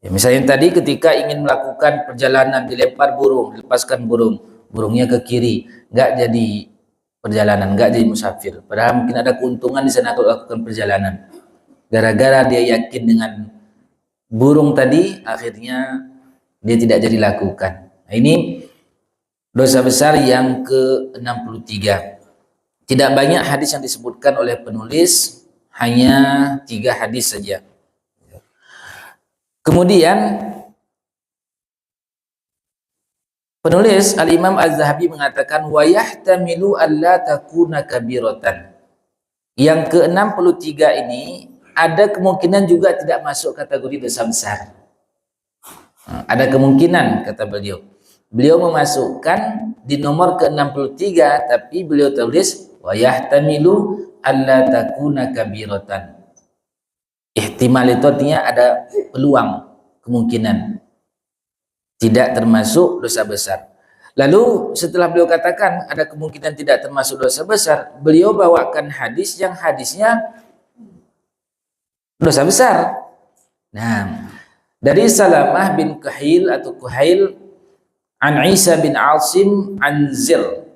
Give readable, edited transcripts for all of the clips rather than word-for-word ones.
Ya, misalnya tadi ketika ingin melakukan perjalanan dilempar burung, dilepaskan burung, burungnya ke kiri, nggak jadi perjalanan, nggak jadi musafir. Padahal mungkin ada keuntungan di sana kalau lakukan perjalanan. Gara-gara dia yakin dengan burung tadi, akhirnya dia tidak jadi lakukan. Nah, ini dosa besar yang ke-63. Tidak banyak hadis yang disebutkan oleh penulis, hanya 3 hadis saja. Kemudian penulis Al-Imam Az-Zahabi mengatakan wa yahtamilu alla takuna kabiratan. Yang ke-63 ini ada kemungkinan juga tidak masuk kategori dosa besar. Ada kemungkinan, kata beliau. Beliau memasukkan di nomor ke-63 tapi beliau tulis wa yahtamilu alla takuna kabiratan. Ihtimal itu artinya ada peluang, kemungkinan tidak termasuk dosa besar. Lalu setelah beliau katakan ada kemungkinan tidak termasuk dosa besar, beliau bawakan hadis yang hadisnya dosa besar. Nah, dari Salamah bin Kuhail atau Kuhail an Isa bin Asim an Zir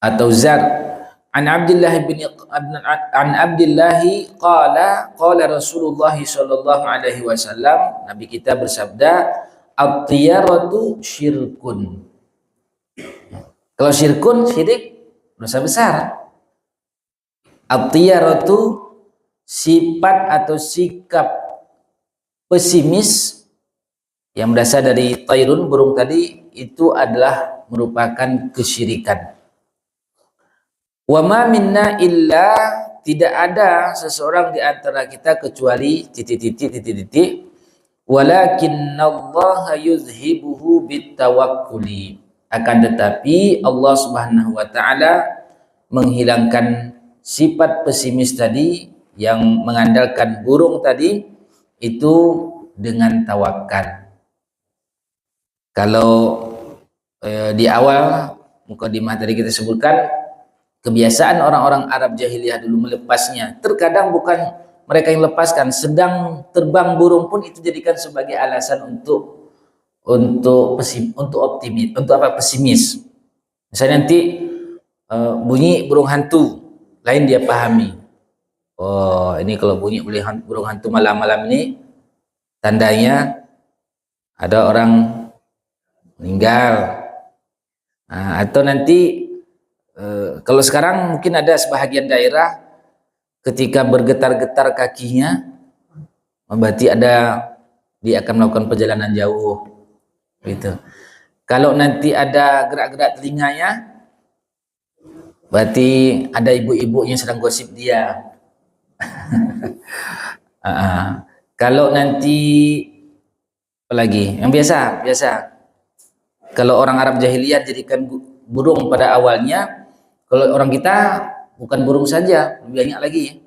atau Zar an Abdullah bin qala Rasulullah sallallahu alaihi wasallam, Nabi kita bersabda, at-tiyaratu syirkun. Kalau syirkun, syirik, dosa besar. At-tiyaratu sifat atau sikap pesimis yang berasal dari tairun, burung tadi, itu adalah merupakan kesyirikan. Wa ma minna illa, tidak ada seseorang di antara kita kecuali titik-titik walakinnallaha yuzhibuhu bitawakkuli, akan tetapi Allah Subhanahu wa taala menghilangkan sifat pesimis tadi yang mengandalkan burung tadi itu dengan tawakal. Kalau di awal mukadimah tadi kita sebutkan kebiasaan orang-orang Arab jahiliyah dulu melepasnya. Terkadang bukan mereka yang lepaskan, sedang terbang burung pun itu jadikan sebagai alasan untuk optimis, pesimis. Misalnya nanti bunyi burung hantu, lain dia pahami. Oh, ini kalau bunyi burung hantu malam-malam ini tandanya ada orang meninggal. Nah, atau nanti kalau sekarang mungkin ada sebahagian daerah ketika bergetar-getar kakinya berarti dia akan melakukan perjalanan jauh gitu. Kalau nanti ada gerak-gerak telinganya berarti ada ibu-ibunya sedang gosip dia. Kalau nanti apalagi yang biasa kalau orang Arab jahiliyah jadikan burung pada awalnya. Kalau orang kita bukan burung saja, lebih banyak lagi.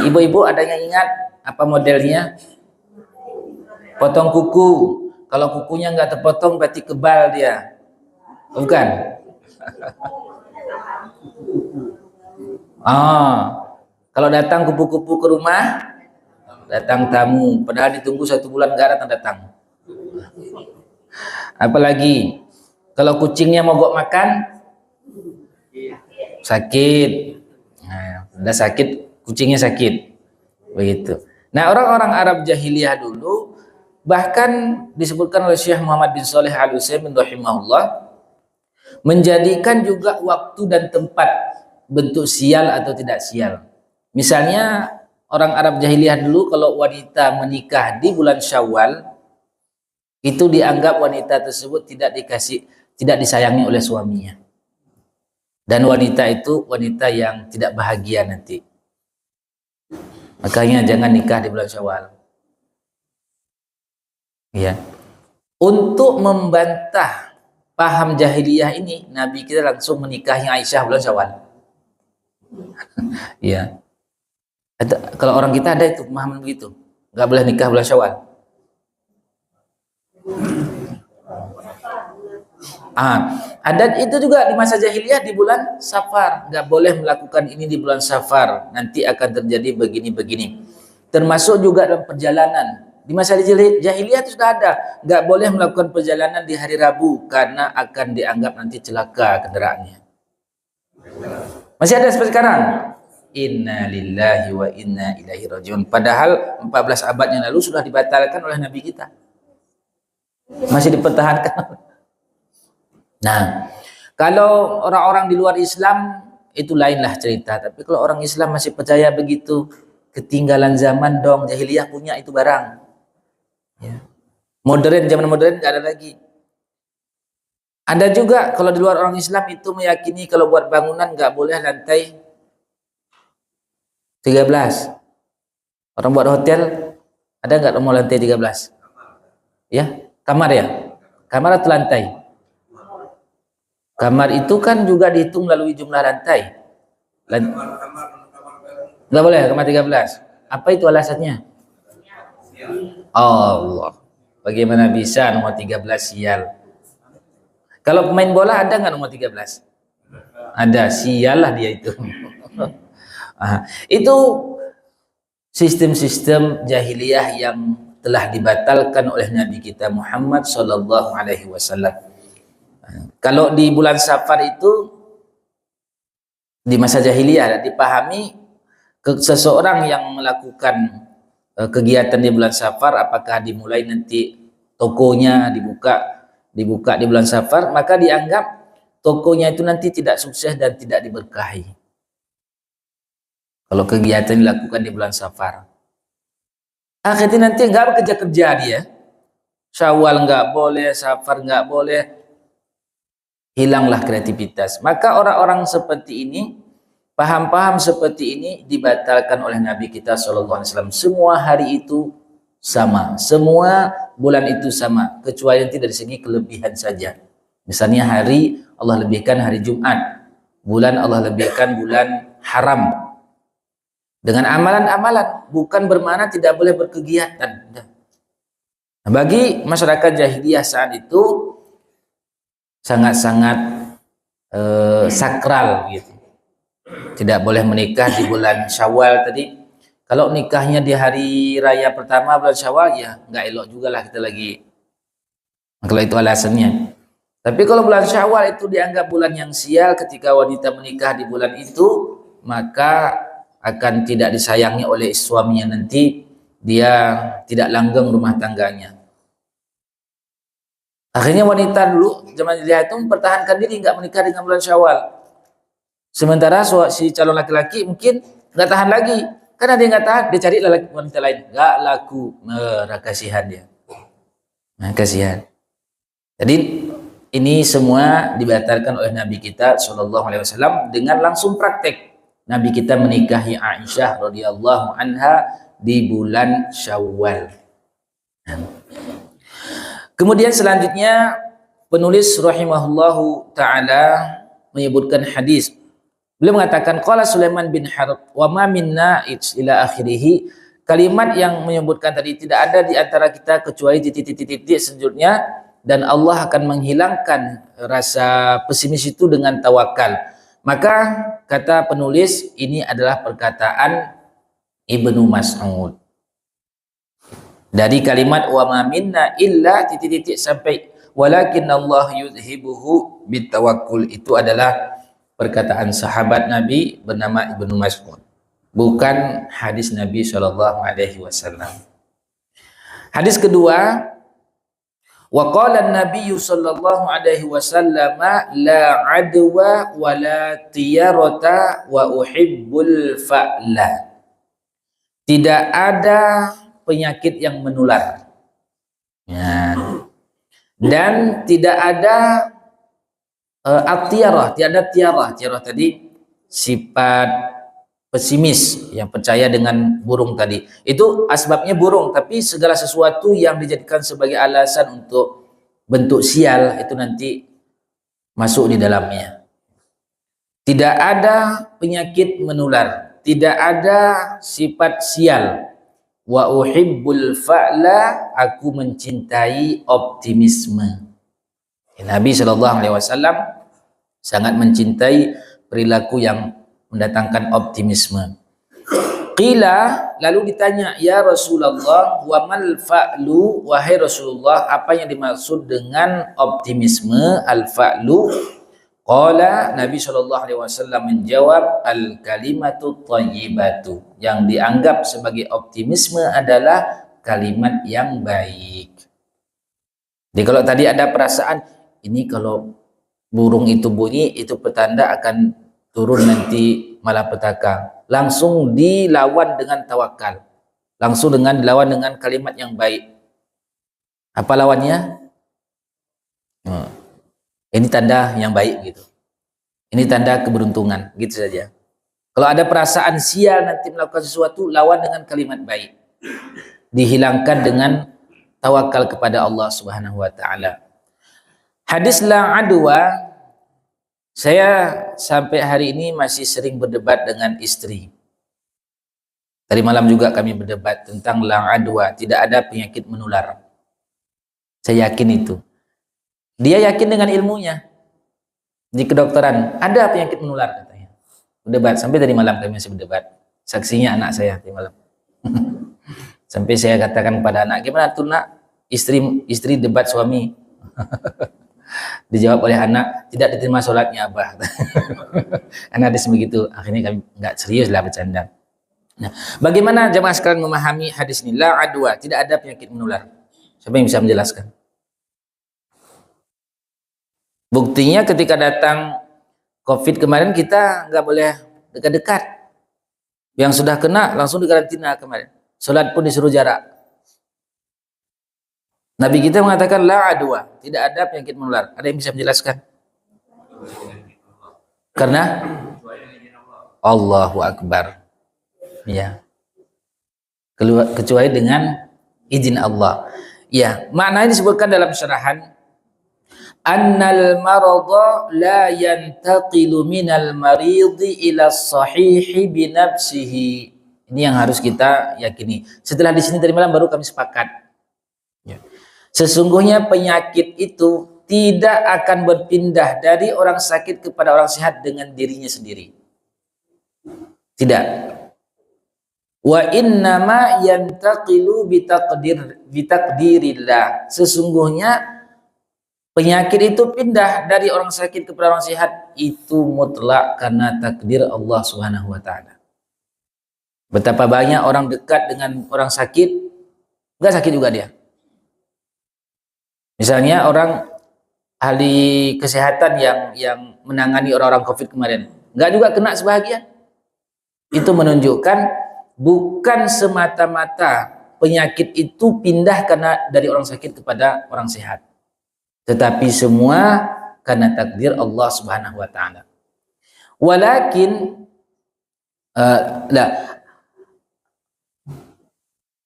Ibu-ibu ada yang ingat apa modelnya? Potong kuku. Kalau kukunya nggak terpotong berarti kebal dia. Bukan? Kalau datang kupu-kupu ke rumah, datang tamu. Padahal ditunggu 1 bulan nggak datang. Apalagi kalau kucingnya mogok makan, sakit. Nah, udah sakit, kucingnya sakit. Begitu. Nah, orang-orang Arab jahiliyah dulu bahkan disebutkan oleh Syekh Muhammad bin Shalih Al-Utsaimin rahimahullah, menjadikan juga waktu dan tempat bentuk sial atau tidak sial. Misalnya orang Arab jahiliyah dulu kalau wanita menikah di bulan Syawal, itu dianggap wanita tersebut tidak disayangi oleh suaminya. Dan wanita itu wanita yang tidak bahagia nanti. Makanya jangan nikah di bulan Syawal. Ya. Untuk membantah paham jahiliyah ini, Nabi kita langsung menikahi Aisyah bulan Syawal. Ya. Kalau orang kita ada itu pemahaman begitu, nggak boleh nikah bulan Syawal. Adat itu juga di masa jahiliyah di bulan Safar, nggak boleh melakukan ini di bulan Safar, nanti akan terjadi begini-begini. Termasuk juga dalam perjalanan, Di masa jahiliyah itu sudah ada. Nggak boleh melakukan perjalanan di hari Rabu karena akan dianggap nanti celaka kendaraannya. Masih ada seperti sekarang. Inna lillahi wa inna ilaihi rajiun. Padahal 14 abad yang lalu sudah dibatalkan oleh Nabi kita. Masih dipertahankan. Nah, kalau orang-orang di luar Islam itu lainlah cerita. Tapi kalau orang Islam masih percaya begitu, ketinggalan zaman dong. Jahiliyah punya itu barang. Ya. Modern, zaman modern nggak ada lagi. Ada juga kalau di luar orang Islam itu meyakini kalau buat bangunan nggak boleh lantai 13. Orang buat hotel ada nggak mau lantai 13? Ya, kamar ya? Kamar atau lantai? Kamar itu kan juga dihitung melalui jumlah lantai. Nggak boleh kamar 13. Apa itu alasannya? Allah. Bagaimana bisa nomor 13 sial? Kalau pemain bola ada nggak nomor 13? Ada, sial lah dia itu. Itu sistem-sistem jahiliyah yang telah dibatalkan oleh Nabi kita Muhammad sallallahu alaihi wasallam. Kalau di bulan Safar itu di masa jahiliyah dipahami seseorang yang melakukan kegiatan di bulan Safar, apakah dimulai nanti tokonya dibuka di bulan Safar, maka dianggap tokonya itu nanti tidak sukses dan tidak diberkahi. Kalau kegiatan dilakukan di bulan Safar, akhirnya nanti nggak bekerja-kerja dia. Syawal nggak boleh, Safar nggak boleh, hilanglah kreativitas. Maka orang-orang seperti ini, paham-paham seperti ini dibatalkan oleh Nabi kita SAW. Semua hari itu sama, semua bulan itu sama, kecuali nanti dari segi kelebihan saja. Misalnya hari Allah lebihkan hari Jumat, bulan Allah lebihkan bulan haram. Dengan amalan-amalan, bukan bermakna tidak boleh berkegiatan. Nah, bagi masyarakat jahiliyah saat itu sangat-sangat sakral gitu. Tidak boleh menikah di bulan Syawal tadi. Kalau nikahnya di hari raya pertama bulan Syawal, ya nggak elok juga lah kita lagi. Kalau itu alasannya. Tapi kalau bulan Syawal itu dianggap bulan yang sial, ketika wanita menikah di bulan itu, maka akan tidak disayangi oleh suaminya nanti, dia tidak langgeng rumah tangganya. Akhirnya wanita dulu zaman jahiliyah itu mempertahankan diri nggak menikah dengan bulan Syawal. Sementara si calon laki-laki mungkin nggak tahan lagi. Karena dia nggak tahan, dia cari wanita lain. Nggak laku. Kasihan dia. Nah, kasihan. Jadi ini semua dibatalkan oleh Nabi kita SAW dengan langsung praktek. Nabi kita menikahi Aisyah radhiyallahu anha di bulan Syawal. Kemudian selanjutnya penulis rahimahullahu taala menyebutkan hadis. Beliau mengatakan qala Sulaiman bin Harb wa ma minna ila akhirih. Kalimat yang menyebutkan tadi, tidak ada di antara kita kecuali titik-titik selanjutnya, dan Allah akan menghilangkan rasa pesimis itu dengan tawakal. Maka kata penulis, ini adalah perkataan Ibnu Mas'ud. Dari kalimat wa ma minna illa titik-titik sampai walakin Allah yuzhibuhu bitawakkul, itu adalah perkataan sahabat Nabi bernama Ibnu Mas'ud, bukan hadis Nabi SAW. Hadis kedua, wa qala an-nabiy sallallahu alaihi wasallam la adwa wa la tiyarata wa uhibbul fa'la. Tidak ada penyakit yang menular, ya. Dan tidak ada at-tiyarah, tidak ada tiarah tadi sifat pesimis yang percaya dengan burung tadi. Itu asbabnya burung, tapi segala sesuatu yang dijadikan sebagai alasan untuk bentuk sial itu nanti masuk di dalamnya. Tidak ada penyakit menular, tidak ada sifat sial. Wa uhibbul fa'la, aku mencintai optimisme. Nabi SAW sangat mencintai perilaku yang mendatangkan optimisme. Qila, lalu ditanya, ya Rasulullah, wa mal fa'lu, wahai Rasulullah, apa yang dimaksud dengan optimisme, al-fa'lu? Qala, Nabi SAW menjawab, al-kalimatu thayyibatu. Yang dianggap sebagai optimisme adalah kalimat yang baik. Jadi kalau tadi ada perasaan, ini kalau burung itu bunyi, itu petanda akan turun nanti malapetaka. Langsung dilawan dengan tawakal. Langsung dilawan dengan kalimat yang baik. Apa lawannya? Ini tanda yang baik gitu. Ini tanda keberuntungan, gitu saja. Kalau ada perasaan sial nanti melakukan sesuatu, lawan dengan kalimat baik. Dihilangkan dengan tawakal kepada Allah Subhanahu wa taala. Hadis la adwa, saya sampai hari ini masih sering berdebat dengan istri. Tadi malam juga kami berdebat tentang la adwa, tidak ada penyakit menular. Saya yakin itu. Dia yakin dengan ilmunya. Di kedokteran ada penyakit menular katanya. Berdebat sampai tadi malam kami masih berdebat. Saksinya anak saya tadi malam. Sampai saya katakan kepada anak, gimana tuh nak? Istri debat suami. Dijawab oleh anak, tidak diterima sholatnya abah. Karena ada begitu. Akhirnya kami nggak serius lah bercanda. Nah, bagaimana jemaah sekalian memahami hadis ini? La adwa, tidak ada penyakit menular. Siapa yang bisa menjelaskan? Buktinya ketika datang COVID kemarin kita nggak boleh dekat-dekat. Yang sudah kena langsung dikarantina kemarin. Sholat pun disuruh jarak. Nabi kita mengatakan la adwa, tidak ada penyakit menular. Ada yang bisa menjelaskan? Karena Allahu Akbar. Ya. Kecuali dengan izin Allah. Ya, maknanya disebutkan dalam syarahan annal marada la yantaqilu minal maridi ila sahihi binafsihi. Ini yang harus kita yakini. Setelah di sini tadi malam baru kami sepakat. Ya. Sesungguhnya penyakit itu tidak akan berpindah dari orang sakit kepada orang sehat dengan dirinya sendiri. Tidak. Wa innama yantaqilu bitaqdirillah. Sesungguhnya penyakit itu pindah dari orang sakit kepada orang sehat itu mutlak karena takdir Allah Subhanahu wa taala. Betapa banyak orang dekat dengan orang sakit, enggak sakit juga dia. Misalnya orang ahli kesehatan yang menangani orang-orang COVID kemarin, enggak juga kena sebahagian. Itu menunjukkan bukan semata-mata penyakit itu pindah karena dari orang sakit kepada orang sehat. Tetapi semua karena takdir Allah Subhanahu wa taala. Walakin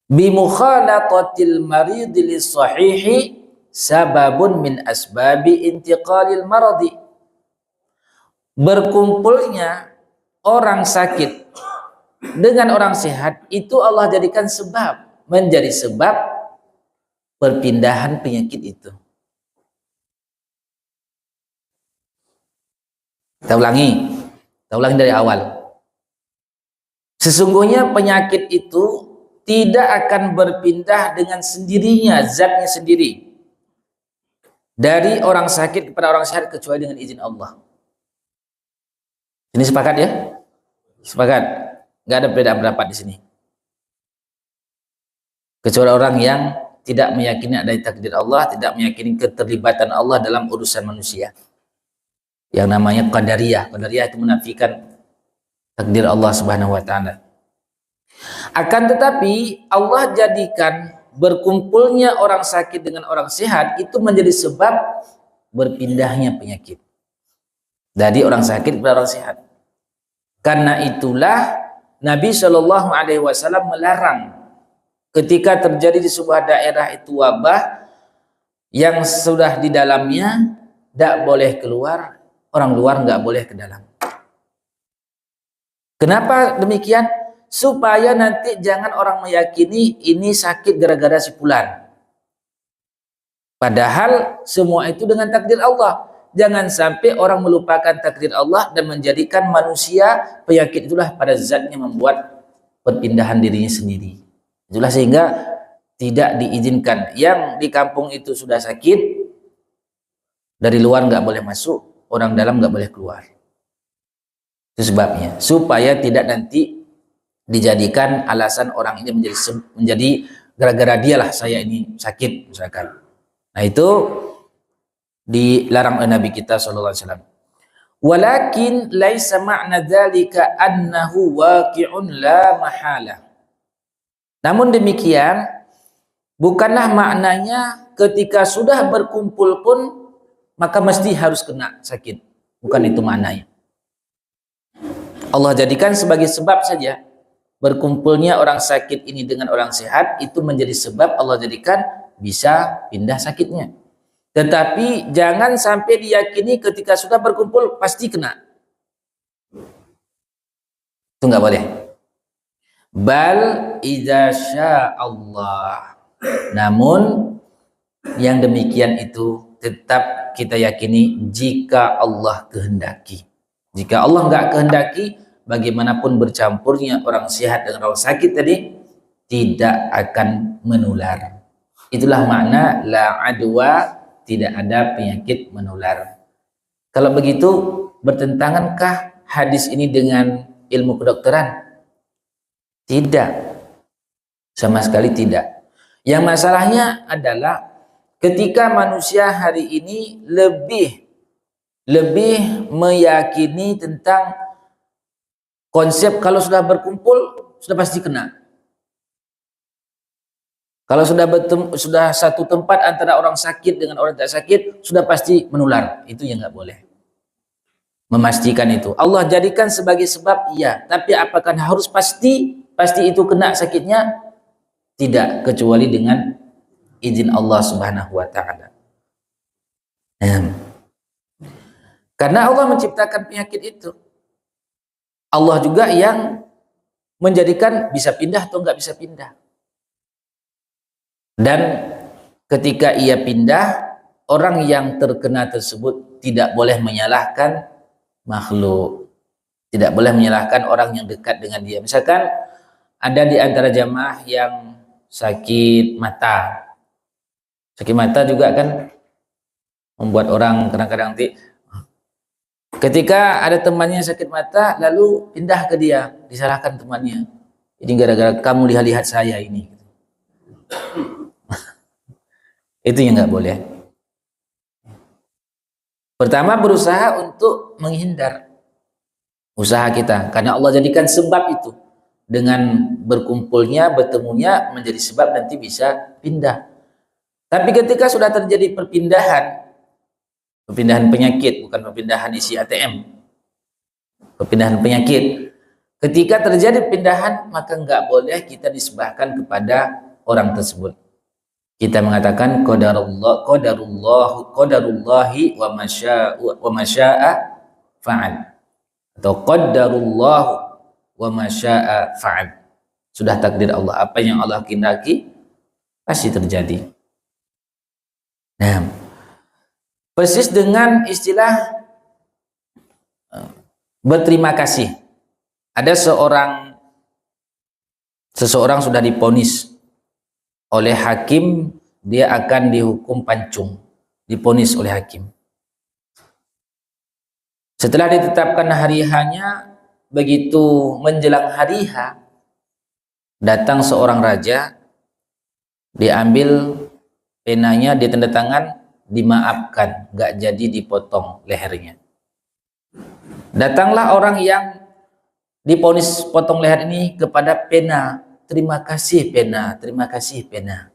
bi mukhalatatil marid lis sahihi sababun min asbabi intiqalil maradi. Berkumpulnya orang sakit dengan orang sehat itu Allah jadikan menjadi sebab perpindahan penyakit itu. Kita ulangi dari awal. Sesungguhnya penyakit itu tidak akan berpindah dengan sendirinya, zatnya sendiri, dari orang sakit kepada orang sehat kecuali dengan izin Allah. Ini sepakat ya? Sepakat. Nggak ada beda pendapat di sini. Kecuali orang yang tidak meyakini ada takdir Allah, tidak meyakini keterlibatan Allah dalam urusan manusia. Yang namanya qadariyah. Qadariyah itu menafikan takdir Allah Subhanahu wa taala. Akan tetapi Allah jadikan berkumpulnya orang sakit dengan orang sehat itu menjadi sebab berpindahnya penyakit dari orang sakit kepada orang sehat. Karena itulah Nabi Shallallahu Alaihi Wasallam melarang ketika terjadi di sebuah daerah itu wabah yang sudah di dalamnya tidak boleh keluar, orang luar nggak boleh ke dalam. Kenapa demikian? Supaya nanti jangan orang meyakini ini sakit gara-gara si fulan. Padahal semua itu dengan takdir Allah. Jangan sampai orang melupakan takdir Allah dan menjadikan manusia penyakit itulah pada zatnya membuat perpindahan dirinya sendiri. Itulah sehingga tidak diizinkan. Yang di kampung itu sudah sakit, dari luar nggak boleh masuk, orang dalam nggak boleh keluar. Itu sebabnya, supaya tidak nanti dijadikan alasan orang ini menjadi gara-gara dialah saya ini sakit misalkan. Nah itu dilarang oleh Nabi kita sallallahu alaihi wasallam. Walakin laisa ma'na dzalika annahu waqi'un la mahala. Namun demikian bukanlah maknanya ketika sudah berkumpul pun maka mesti harus kena sakit. Bukan itu maknanya. Allah jadikan sebagai sebab saja. Berkumpulnya orang sakit ini dengan orang sehat itu menjadi sebab Allah jadikan bisa pindah sakitnya. Tetapi jangan sampai diyakini ketika sudah berkumpul pasti kena. Itu nggak boleh. Bal idza Allah. Namun yang demikian itu tetap kita yakini jika Allah kehendaki. Jika Allah nggak kehendaki, bagaimanapun bercampurnya orang sehat dengan orang sakit tadi tidak akan menular. Itulah makna la adwa, tidak ada penyakit menular. Kalau begitu bertentangankah hadis ini dengan ilmu kedokteran? Tidak, sama sekali tidak. Yang masalahnya adalah ketika manusia hari ini lebih meyakini tentang konsep kalau sudah berkumpul sudah pasti kena. Kalau sudah satu tempat antara orang sakit dengan orang tidak sakit sudah pasti menular. Itu yang nggak boleh. Memastikan itu. Allah jadikan sebagai sebab iya, tapi apakah harus pasti itu kena sakitnya? Tidak, kecuali dengan izin Allah Subhanahu wa taala. Karena Allah menciptakan penyakit itu. Allah juga yang menjadikan bisa pindah atau nggak bisa pindah. Dan ketika ia pindah, orang yang terkena tersebut tidak boleh menyalahkan makhluk. Tidak boleh menyalahkan orang yang dekat dengan dia. Misalkan ada di antara jamaah yang sakit mata. Sakit mata juga kan membuat orang kadang-kadang ketika ada temannya sakit mata lalu pindah ke dia, disalahkan temannya. Ini gara-gara kamu lihat-lihat saya ini. Itu yang nggak boleh. Pertama berusaha untuk menghindar usaha kita, karena Allah jadikan sebab itu dengan berkumpulnya, bertemunya menjadi sebab nanti bisa pindah. Tapi ketika sudah terjadi perpindahan penyakit, bukan perpindahan isi ATM, perpindahan penyakit. Ketika terjadi pindahan maka nggak boleh kita disebahkan kepada orang tersebut. Kita mengatakan qadarullahi wa masya'a fa'al, atau qadarullahu wa masya'a fa'al. Sudah takdir Allah, apa yang Allah kehendaki pasti terjadi. Nah, persis dengan istilah berterima kasih. Ada seseorang sudah diponis oleh hakim, dia akan dihukum pancung, diponis oleh hakim. Setelah ditetapkan hari H-nya, begitu menjelang hari H, datang seorang raja, diambil penanya, dia tanda tangan, dimaafkan, nggak jadi dipotong lehernya. Datanglah orang yang diponis potong leher ini kepada pena. Terima kasih pena, terima kasih pena.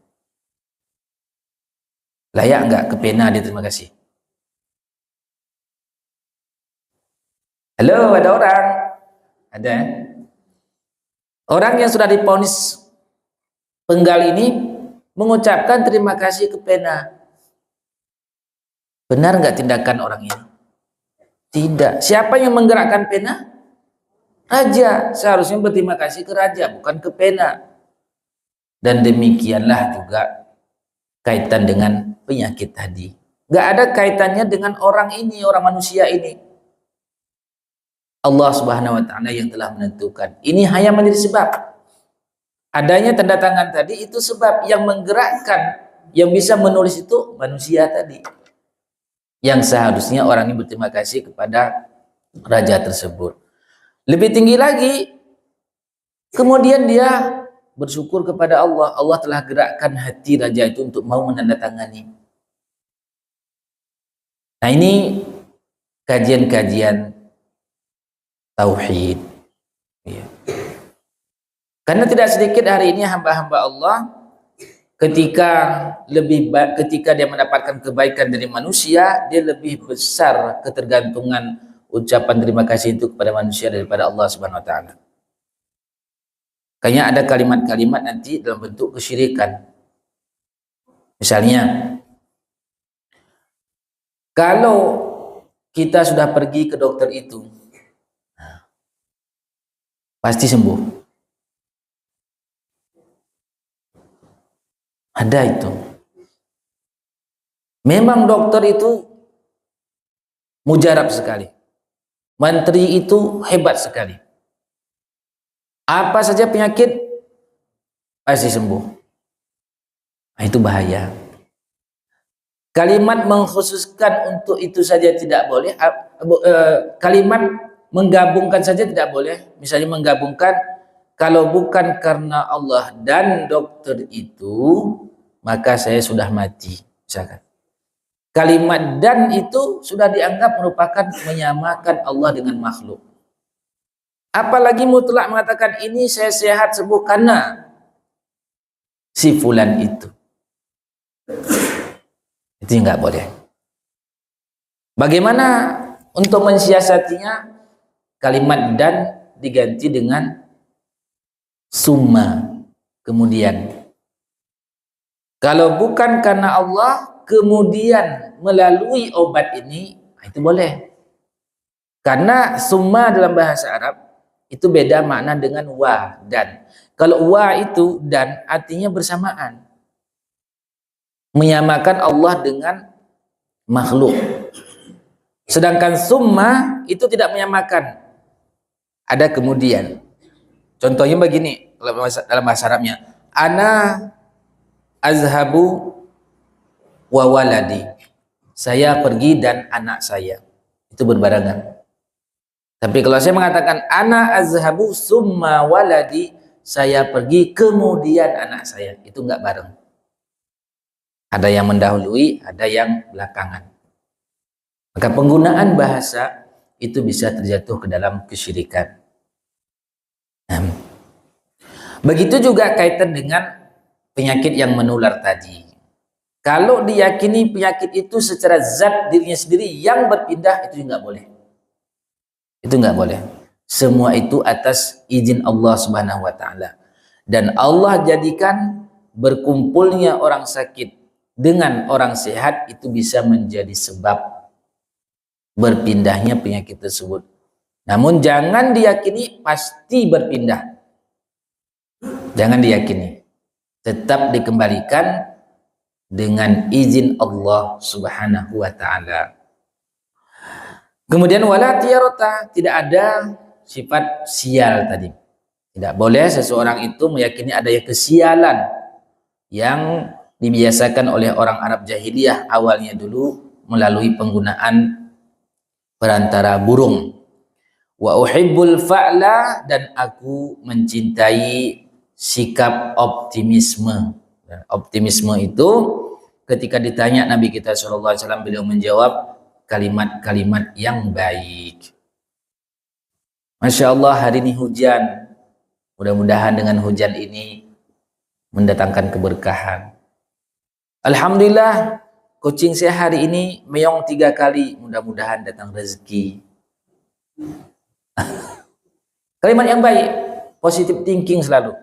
Layak nggak ke pena dia terima kasih? Halo, ada orang? Ada? Orang yang sudah diponis penggal ini mengucapkan terima kasih ke pena. Benar nggak tindakan orang ini? Tidak. Siapa yang menggerakkan pena? Raja. Seharusnya berterima kasih ke raja, bukan ke pena. Dan demikianlah juga kaitan dengan penyakit tadi. Nggak ada kaitannya dengan orang ini, orang manusia ini. Allah Subhanahu wa ta'ala yang telah menentukan. Ini hanya menjadi sebab. Adanya tanda tangan tadi itu sebab yang menggerakkan, yang bisa menulis itu manusia tadi. Yang seharusnya orang ini berterima kasih kepada raja tersebut. Lebih tinggi lagi, kemudian dia bersyukur kepada Allah. Allah telah gerakkan hati raja itu untuk mau menandatangani. Nah, ini kajian-kajian tauhid. Ya. Karena tidak sedikit hari ini hamba-hamba Allah ketika dia mendapatkan kebaikan dari manusia, dia lebih besar ketergantungan ucapan terima kasih itu kepada manusia daripada Allah Subhanahu wa taala. Kayaknya ada kalimat-kalimat nanti dalam bentuk kesyirikan. Misalnya, kalau kita sudah pergi ke dokter itu, pasti sembuh. Ada itu. Memang dokter itu mujarab sekali. Mantri itu hebat sekali. Apa saja penyakit pasti sembuh. Nah, itu bahaya. Kalimat mengkhususkan untuk itu saja tidak boleh. Kalimat menggabungkan saja tidak boleh. Misalnya menggabungkan, kalau bukan karena Allah dan dokter itu, maka saya sudah mati. Misalkan. Kalimat dan itu sudah dianggap merupakan menyamakan Allah dengan makhluk. Apalagi mutlak mengatakan ini saya sehat sembuh karena si fulan itu. Itu nggak boleh. Bagaimana untuk mensiasatinya? Kalimat dan diganti dengan summa. Kemudian, kalau bukan karena Allah, kemudian melalui obat ini, itu boleh. Karena summa dalam bahasa Arab itu beda makna dengan wa dan. Kalau wa itu dan artinya bersamaan. Menyamakan Allah dengan makhluk. Sedangkan summa itu tidak menyamakan. Ada kemudian. Contohnya begini dalam bahasa Arabnya. Ana azhabu wa waladi. Saya pergi dan anak saya. Itu berbarengan. Tapi kalau saya mengatakan ana azhabu summa waladi, saya pergi kemudian anak saya. Itu enggak bareng. Ada yang mendahului, ada yang belakangan. Maka penggunaan bahasa itu bisa terjatuh ke dalam kesyirikan. Begitu juga kaitan dengan penyakit yang menular tadi. Kalau diyakini penyakit itu secara zat dirinya sendiri yang berpindah, itu nggak boleh. Itu nggak boleh. Semua itu atas izin Allah Subhanahu wa taala. Dan Allah jadikan berkumpulnya orang sakit dengan orang sehat itu bisa menjadi sebab berpindahnya penyakit tersebut. Namun jangan diyakini pasti berpindah. Jangan diyakini. Tetap dikembalikan dengan izin Allah Subhanahu wa taala. Kemudian wala tiyarata, tidak ada sifat sial tadi. Tidak boleh seseorang itu meyakini adanya kesialan yang dibiasakan oleh orang Arab jahiliyah awalnya dulu melalui penggunaan perantara burung. Wa uhibbul fa'la, dan aku mencintai sikap optimisme. Optimisme itu ketika ditanya Nabi kita SAW, beliau menjawab kalimat-kalimat yang baik. Masya Allah, hari ini hujan. Mudah-mudahan dengan hujan ini mendatangkan keberkahan. Alhamdulillah, kucing saya hari ini meong 3 kali. Mudah-mudahan datang rezeki. Kalimat yang baik, positive thinking selalu.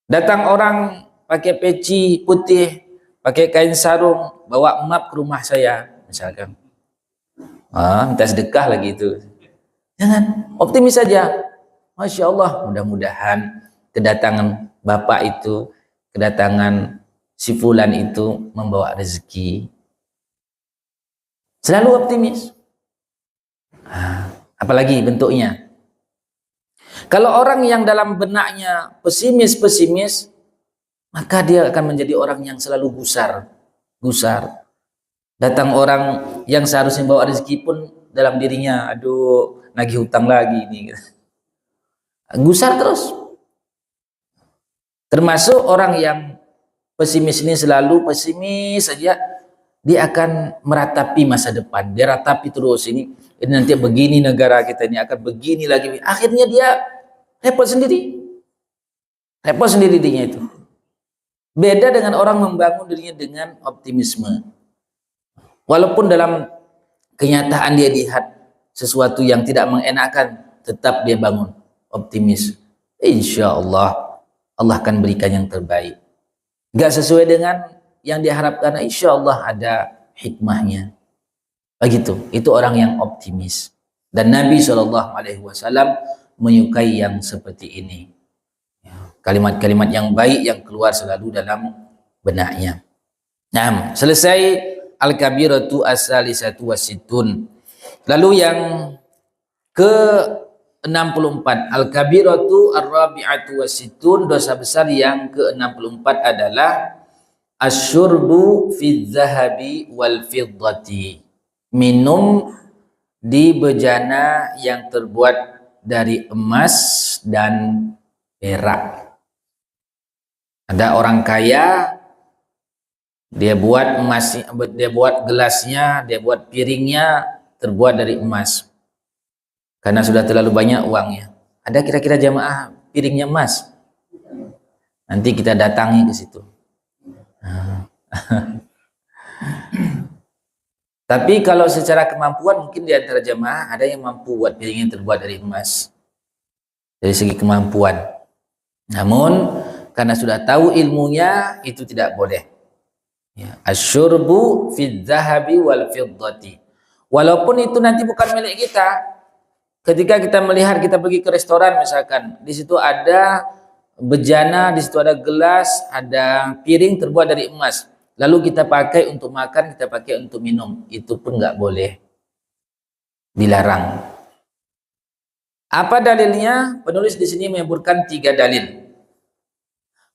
Datang orang pakai peci putih, pakai kain sarung, bawa map ke rumah saya, misalkan. Minta sedekah lagi itu. Jangan, optimis saja. Masya Allah, mudah-mudahan kedatangan bapak itu, kedatangan si fulan itu membawa rezeki. Selalu optimis. Apalagi bentuknya. Kalau orang yang dalam benaknya pesimis, maka dia akan menjadi orang yang selalu gusar. Datang orang yang seharusnya bawa rezeki pun dalam dirinya, aduh, nagih hutang lagi ini. Gusar terus. Termasuk orang yang pesimis ini selalu pesimis saja, dia akan meratapi masa depan. Dia ratapi terus ini nanti begini negara kita ini akan begini lagi. Akhirnya dia repot sendiri. Repot sendiri dirinya itu. Beda dengan orang membangun dirinya dengan optimisme. Walaupun dalam kenyataan dia lihat sesuatu yang tidak mengenakan, tetap dia bangun optimis. Insya Allah Allah akan berikan yang terbaik. Gak sesuai dengan yang diharapkan, insya Allah ada hikmahnya. Begitu, itu orang yang optimis. Dan Nabi SAW menyukai yang seperti ini. Kalimat-kalimat yang baik yang keluar selalu dalam benaknya. Nah, selesai al-kabiratu as-salisatu wasitun. Lalu yang ke 64, al-kabiratu ar-rabi'atu wasitun, dosa besar yang ke-64 adalah asyurbu fi zahabi wal fiddati, minum di bejana yang terbuat dari emas dan perak. Ada orang kaya, dia buat emas, dia buat gelasnya, dia buat piringnya terbuat dari emas. Karena sudah terlalu banyak uangnya. Ada kira-kira jamaah piringnya emas? Nanti kita datangi ke situ. Tapi kalau secara kemampuan mungkin di antara jamaah ada yang mampu buat piringnya terbuat dari emas. Dari segi kemampuan. Namun karena sudah tahu ilmunya itu tidak boleh. Ya, asyurbu fi dzahabi wal fiddati. Walaupun itu nanti bukan milik kita. Ketika kita melihat, kita pergi ke restoran misalkan, di situ ada bejana, di situ ada gelas, ada piring terbuat dari emas. Lalu kita pakai untuk makan, kita pakai untuk minum. Itu pun nggak boleh. Dilarang. Apa dalilnya? Penulis di sini menyebutkan 3 dalil.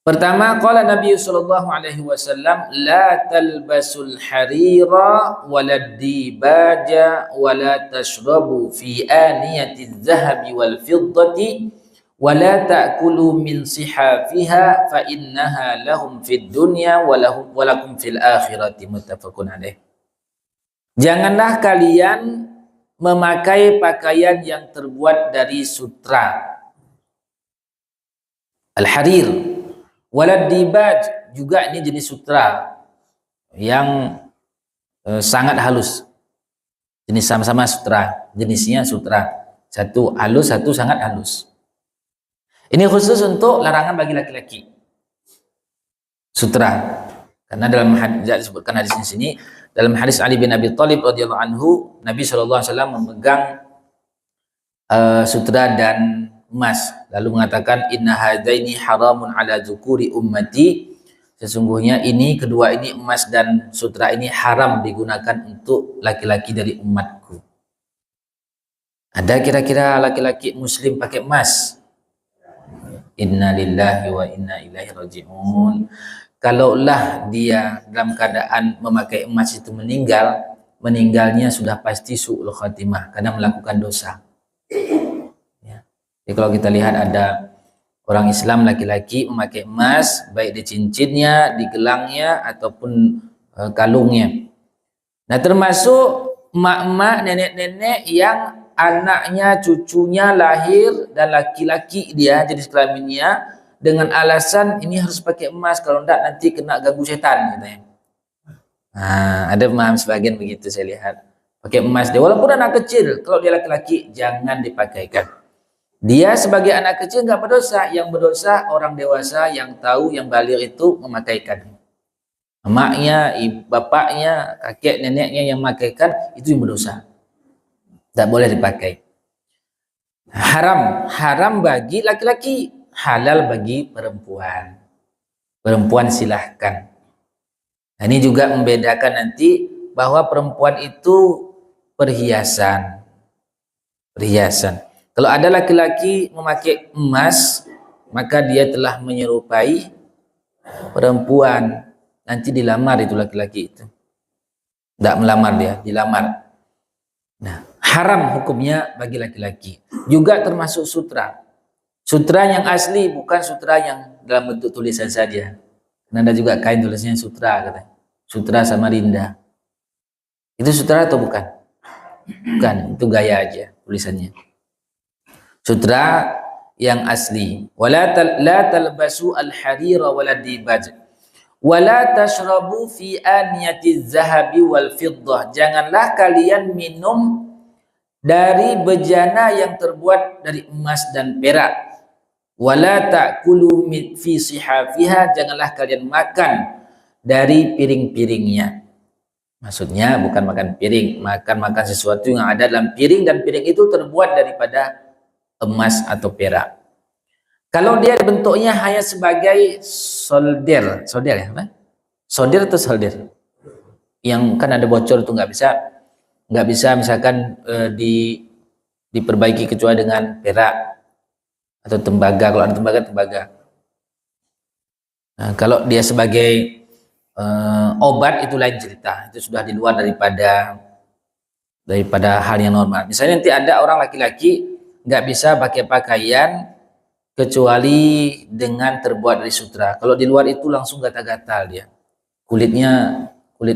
Pertama, qala Nabi sallallahu alaihi wasallam, la talbasul harira walad dibaja wala tashrabu fi aniyati dhahabi wal fiddati wala ta'kulu min sihafiha fa innaha lahum fid dunya wa lakum fil akhirati, muttafaqun alaih. Janganlah kalian memakai pakaian yang terbuat dari sutra. Al-harir. Walad dibaj, juga ini jenis sutra yang sangat halus. Jenis sama-sama sutra, jenisnya sutra. Satu halus, satu sangat halus. Ini khusus untuk larangan bagi laki-laki. Sutra. Karena dalam hadis disebutkan hadis di sini, dalam hadis Ali bin Abi Thalib radhiyallahu anhu, Nabi SAW memegang sutra dan emas, lalu mengatakan inna hadaini haramun ala dzukuri ummati, sesungguhnya ini kedua ini emas dan sutra ini haram digunakan untuk laki-laki dari umatku. Ada kira-kira laki-laki muslim pakai emas? Inna lillahi wa inna ilaihi raji'un. Kalaulah dia dalam keadaan memakai emas itu meninggalnya sudah pasti su'ul khatimah karena melakukan dosa. Jadi kalau kita lihat ada orang Islam laki-laki memakai emas, baik di cincinnya, di gelangnya, ataupun kalungnya. Nah, termasuk emak-emak, nenek-nenek yang anaknya, cucunya lahir dan laki-laki dia, jenis kelaminnya, dengan alasan ini harus pakai emas, kalau enggak nanti kena ganggu setan katanya. Nah, ada paham sebagian begitu saya lihat. Pakai emas dia, walaupun anak kecil, kalau dia laki-laki jangan dipakaikan. Dia sebagai anak kecil nggak berdosa, yang berdosa orang dewasa yang tahu, yang baligh itu memakaikan. Emaknya, bapaknya, kakek, neneknya yang memakaikan itu yang berdosa. Tidak boleh dipakai. Haram bagi laki-laki, halal bagi perempuan. Perempuan silahkan. Nah, ini juga membedakan nanti bahwa perempuan itu perhiasan. Kalau ada laki-laki memakai emas, maka dia telah menyerupai perempuan. Nanti dilamar itu laki-laki itu. Tidak melamar dia, dilamar. Nah, haram hukumnya bagi laki-laki. Juga termasuk sutra. Sutra yang asli, bukan sutra yang dalam bentuk tulisan saja. Karena ada juga kain tulisnya sutra, katanya. Sutra Samarinda. Itu sutra atau bukan? Bukan, itu gaya aja tulisannya. Sutra yang asli. La talbasu al-harira wala dibaj. Wala tashrabu fi aniyati zahabi wal fiddah. Janganlah kalian minum dari bejana yang terbuat dari emas dan perak. Wala ta'kulu fi sihafiha. Janganlah kalian makan dari piring-piringnya. Maksudnya bukan makan piring, makan sesuatu yang ada dalam piring, dan piring itu terbuat daripada emas atau perak. Kalau dia bentuknya hanya sebagai solder ya, apa? Solder atau solder? Yang kan ada bocor itu nggak bisa misalkan diperbaiki kecuali dengan perak atau tembaga. Kalau ada tembaga. Nah, kalau dia sebagai obat itu lain cerita, itu sudah di luar daripada hal yang normal. Misalnya nanti ada orang laki-laki nggak bisa pakai pakaian kecuali dengan terbuat dari sutra. Kalau di luar itu langsung gatal-gatal dia. Kulit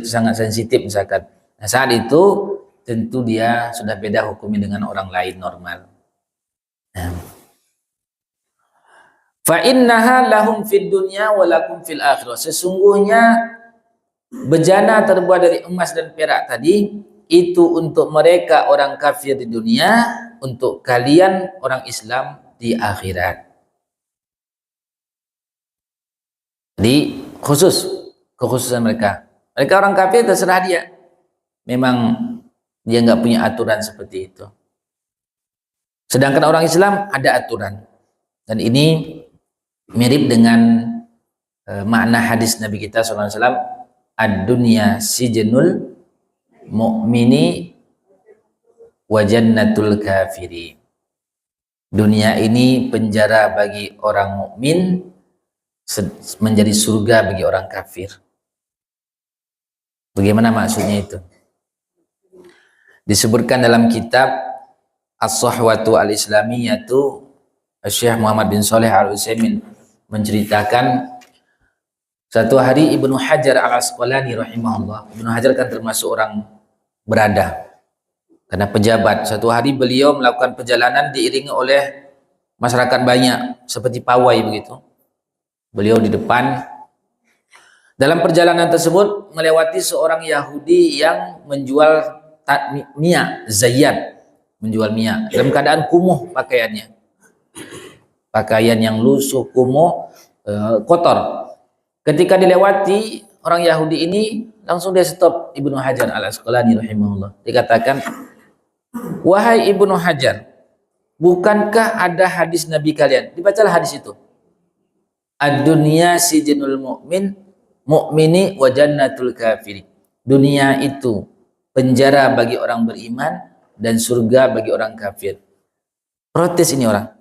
sangat sensitif misalkan. Nah, saat itu tentu dia sudah beda hukumnya dengan orang lain normal. Fa innaha lahum fid dunya wa lakum fil akhirah. Sesungguhnya bejana terbuat dari emas dan perak tadi itu untuk mereka orang kafir di dunia, untuk kalian orang Islam di akhirat. Jadi kekhususan mereka. Mereka orang kafir terserah dia. Memang dia nggak punya aturan seperti itu. Sedangkan orang Islam ada aturan. Dan ini mirip dengan makna hadis Nabi kita SAW, ad-dunya sijnul mu'mini wa jannatul kafiri. Dunia ini penjara bagi orang mukmin, menjadi surga bagi orang kafir. Bagaimana maksudnya itu? Disebutkan dalam kitab As-Sahwatu Al-Islamiyatu, Syekh Muhammad bin Shalih Al-Utsaimin menceritakan satu hari Ibnu Hajar Al-Asqalani rahimahullah. Ibnu Hajar kan termasuk orang berada karena pejabat. Satu hari beliau melakukan perjalanan diiringi oleh masyarakat banyak seperti pawai begitu. Beliau di depan. Dalam perjalanan tersebut melewati seorang Yahudi yang menjual minyak zayyat, menjual minyak dalam keadaan kumuh pakaiannya. Pakaian yang lusuh, kumuh, kotor. Ketika dilewati orang Yahudi ini, langsung dia stop Ibnu Hajar Al-Asqalani rahimahullah. Dikatakan, wahai Ibnu Hajar, bukankah ada hadis Nabi kalian? Dibacalah hadis itu. Ad-dunya sijnul mu'mini wa jannatul kafiri. Dunia itu penjara bagi orang beriman dan surga bagi orang kafir. Protes ini orang.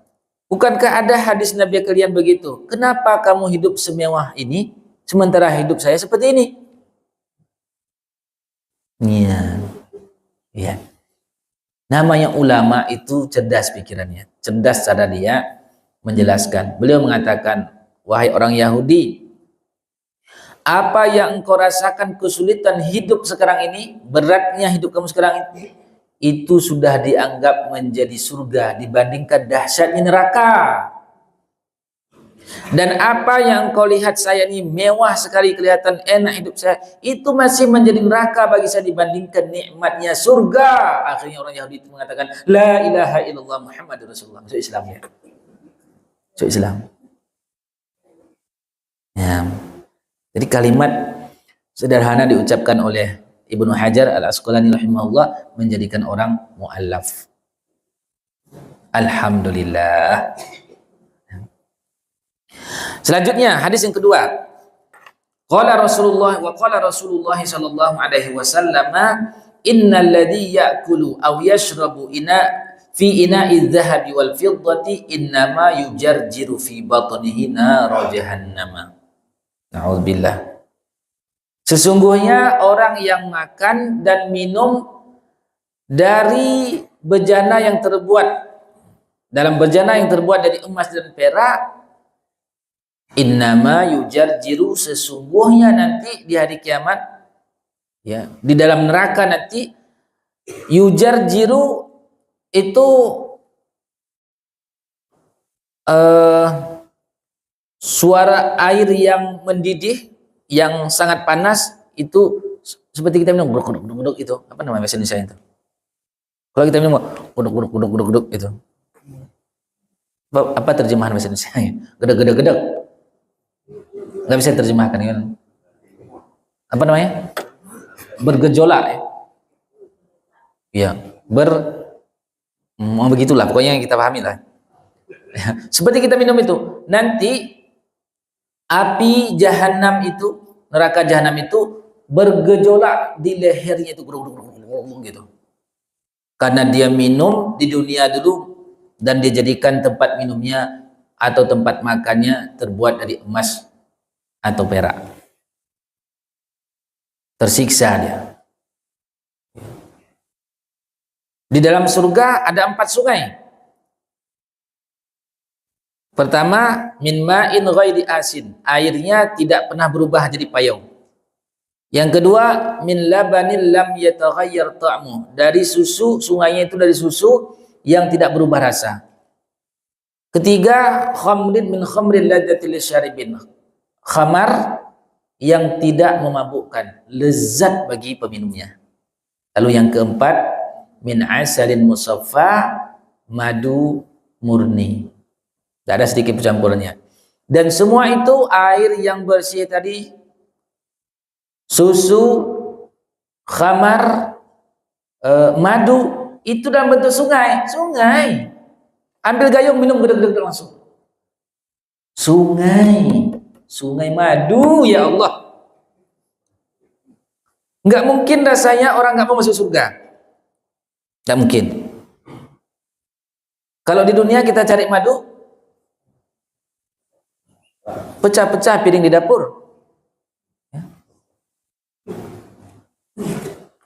Bukankah ada hadis Nabi kalian begitu? Kenapa kamu hidup semewah ini, sementara hidup saya seperti ini? Ya. Namanya ulama itu cerdas pikirannya, cerdas cara dia menjelaskan. Beliau mengatakan, wahai orang Yahudi, apa yang engkau rasakan kesulitan hidup sekarang ini, beratnya hidup kamu sekarang ini, itu sudah dianggap menjadi surga dibandingkan dahsyatnya neraka. Dan apa yang kau lihat saya ini mewah sekali, kelihatan enak hidup saya, itu masih menjadi neraka bagi saya dibandingkan nikmatnya surga. Akhirnya orang Yahudi itu mengatakan, la ilaha illallah Muhammadur Rasulullah. Masuk Islam ya. Masuk Islam. Ya. Jadi kalimat sederhana diucapkan oleh Ibnu Hajar Al-Asqalani rahimahullah menjadikan orang mu'allaf. Alhamdulillah. Selanjutnya hadis yang kedua. Qala Rasulullah sallallahu alaihi wasallam, innal ladzi ya'kulu aw yashrabu fi ina'i dzahabi wal fiddati innama yujarjiru fi batnihi nar jahannam. Na'udzubillah. Sesungguhnya orang yang makan dan minum dari bejana yang terbuat dari emas dan perak, innama yujarjiru, sesungguhnya nanti di hari kiamat, ya, di dalam neraka nanti, yujarjiru itu suara air yang mendidih, yang sangat panas, itu seperti kita minum guduk itu, apa namanya bahasa Indonesia itu? Kalau kita minum guduk itu, apa terjemahan bahasa Indonesia? Gedek, nggak bisa terjemahkan kan? Apa namanya? Bergejolak, ya, begitulah, pokoknya yang kita pahami lah. Ya, seperti kita minum itu, nanti api jahanam itu, neraka jahanam itu bergejolak di lehernya itu gitu. Karena dia minum di dunia dulu dan dia jadikan tempat minumnya atau tempat makannya terbuat dari emas atau perak. Tersiksa dia. Di dalam surga ada 4 sungai. Pertama, min ma'in ghairi asin, airnya tidak pernah berubah jadi payau. Yang kedua, min labanin lam yataghayyar ta'mu, dari susu, sungainya itu dari susu yang tidak berubah rasa. Ketiga, khamrin min khamrin ladzatil syaribin, khamar yang tidak memabukkan, lezat bagi peminumnya. Lalu yang keempat, min asalin musaffa, madu murni, tidak ada sedikit pencampurannya. Dan semua itu air yang bersih tadi, susu, khamar, madu, itu dalam bentuk sungai. Ambil gayung, minum gedeg-gedeg langsung. Sungai madu, ya Allah. Nggak mungkin rasanya orang nggak mau masuk surga. Nggak mungkin. Kalau di dunia kita cari madu, pecah-pecah piring di dapur.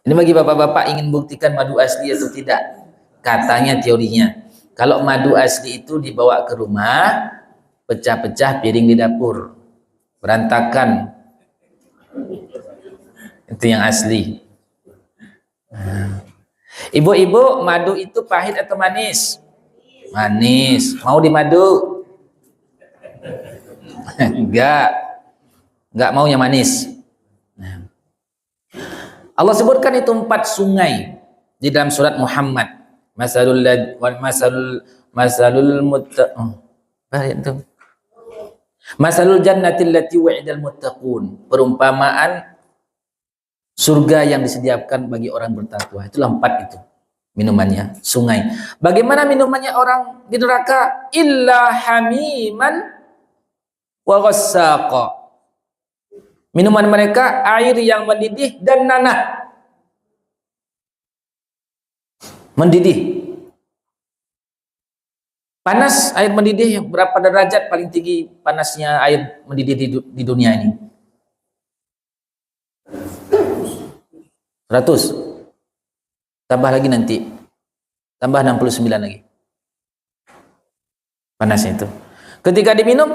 Ini bagi bapak-bapak ingin buktikan madu asli atau tidak. Katanya teorinya, kalau madu asli itu dibawa ke rumah, pecah-pecah piring di dapur, berantakan. Itu yang asli. Ibu-ibu, madu itu pahit atau manis? Manis. Mau dimadu? Enggak mau yang manis. Allah sebutkan itu 4 sungai di dalam surat Muhammad. Masalul jannatil lati wa'idal muttaqun, perumpamaan surga yang disediakan bagi orang bertakwa. Itulah 4 itu minumannya, sungai. Bagaimana minumannya orang di neraka? Illa hamiman wa ghassaqa. Minuman mereka air yang mendidih dan nanah. Mendidih. Panas air mendidih, berapa derajat paling tinggi panasnya air mendidih di dunia ini? 100. Tambah lagi nanti. Tambah 69 lagi. Panasnya itu. Ketika diminum,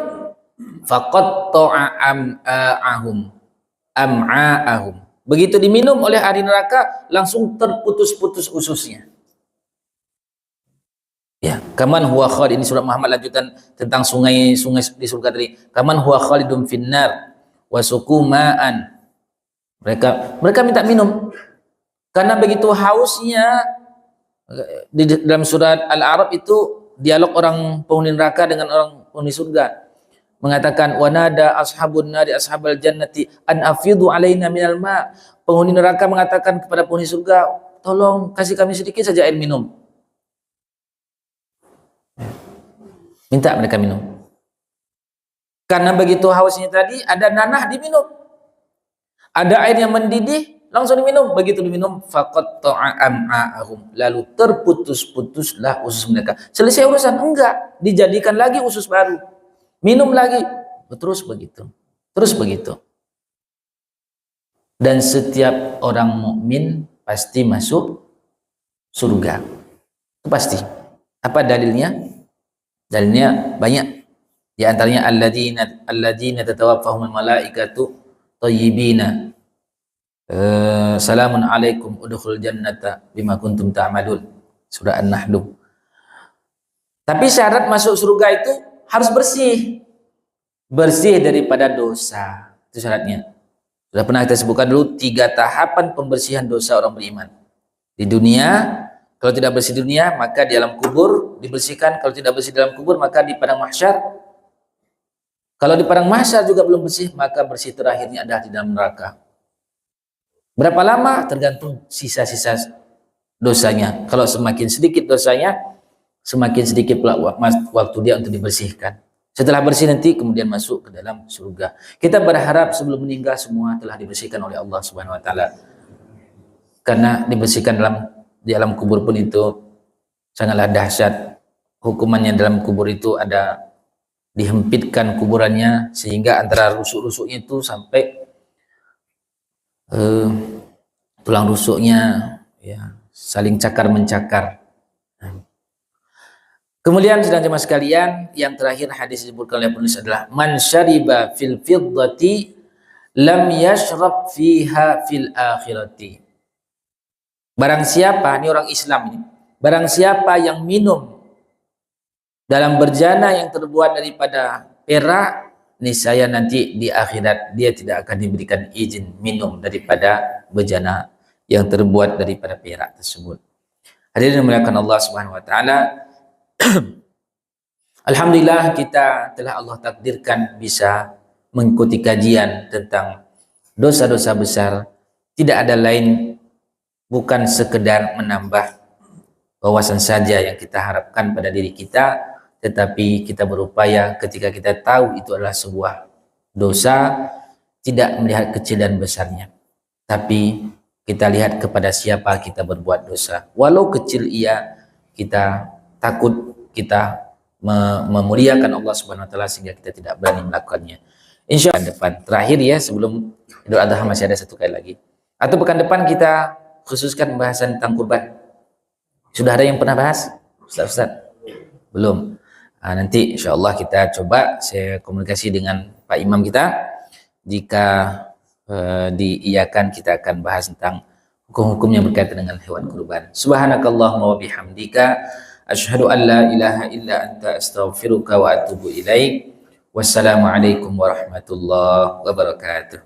faqatta'a am'a'ahum. Begitu diminum oleh ahli neraka, langsung terputus-putus ususnya. Ya, kaman huwa khalid, ini surat Muhammad lanjutan tentang sungai-sungai di surga tadi. Kaman huwa khalidun finnar wa sukuma'an. Mereka minta minum. Karena begitu hausnya. Di dalam surat Al-A'raf itu dialog orang penghuni neraka dengan orang penghuni surga. Mengatakan wanada ashabun nari ashabal jannati an afidu alaina minal ma. Penghuni neraka mengatakan kepada penghuni surga, tolong kasih kami sedikit saja air minum. Minta mereka minum. Karena begitu hausnya tadi, ada nanah diminum. Ada air yang mendidih, langsung diminum. Begitu diminum, faqatta'a am'a'ahum, lalu terputus-putuslah usus mereka. Selesai urusan? Enggak, dijadikan lagi usus baru, minum lagi, terus begitu, terus begitu. Dan setiap orang mukmin pasti masuk surga, itu pasti. Apa dalilnya? Dalilnya banyak. Di antaranya alladzina tatawaffahumul malaikatu thayyibina, salamun alaikum udkhulul jannata bima kuntum ta'malun, surah An-Nahl. Tapi syarat masuk surga itu harus bersih, bersih daripada dosa, itu syaratnya. Sudah pernah kita sebutkan dulu 3 tahapan pembersihan dosa orang beriman. Di dunia, kalau tidak bersih di dunia, maka di alam kubur dibersihkan. Kalau tidak bersih di dalam kubur, maka di padang mahsyar. Kalau di padang mahsyar juga belum bersih, maka bersih terakhirnya adalah di dalam neraka. Berapa lama? Tergantung sisa-sisa dosanya. Kalau semakin sedikit dosanya, semakin sedikit pula waktu dia untuk dibersihkan. Setelah bersih nanti kemudian masuk ke dalam surga. Kita berharap sebelum meninggal semua telah dibersihkan oleh Allah Subhanahu wa taala. Karena dibersihkan di alam kubur pun itu sangatlah dahsyat. Hukumannya dalam kubur itu ada dihempitkan kuburannya sehingga antara rusuk-rusuknya itu sampai tulang rusuknya ya saling cakar mencakar. Kemudian sedang jemaah sekalian, yang terakhir hadis disebutkan oleh penulis adalah man syariba fil fiddati lam yashrab fiha fil akhirati. Barang siapa, ini orang Islam ini, barang siapa yang minum dalam berjana yang terbuat daripada perak, niscaya nanti di akhirat dia tidak akan diberikan izin minum daripada berjana yang terbuat daripada perak tersebut. Hadirin dimuliakan Allah Subhanahu wa taala. Alhamdulillah kita telah Allah takdirkan bisa mengikuti kajian tentang dosa-dosa besar. Tidak ada lain bukan sekedar menambah wawasan saja yang kita harapkan pada diri kita, tetapi kita berupaya ketika kita tahu itu adalah sebuah dosa, tidak melihat kecil dan besarnya, tapi kita lihat kepada siapa kita berbuat dosa. Walau kecil ia, kita takut, kita memuliakan Allah Subhanahu wa taala sehingga kita tidak berani melakukannya. Insya Allah depan terakhir ya, sebelum Idul Adha masih ada 1 kali lagi. Atau pekan depan kita khususkan pembahasan tentang kurban. Sudah ada yang pernah bahas? Ustaz? Belum. Nanti insya Allah kita coba, saya komunikasi dengan Pak Imam kita. Jika diiyakan, kita akan bahas tentang hukum-hukum yang berkaitan dengan hewan kurban. Subhanakallahumma wa bihamdika asyhadu an la ilaha illa anta astaghfiruka wa atubu ilaik. Wassalamualaikum warahmatullahi wabarakatuh.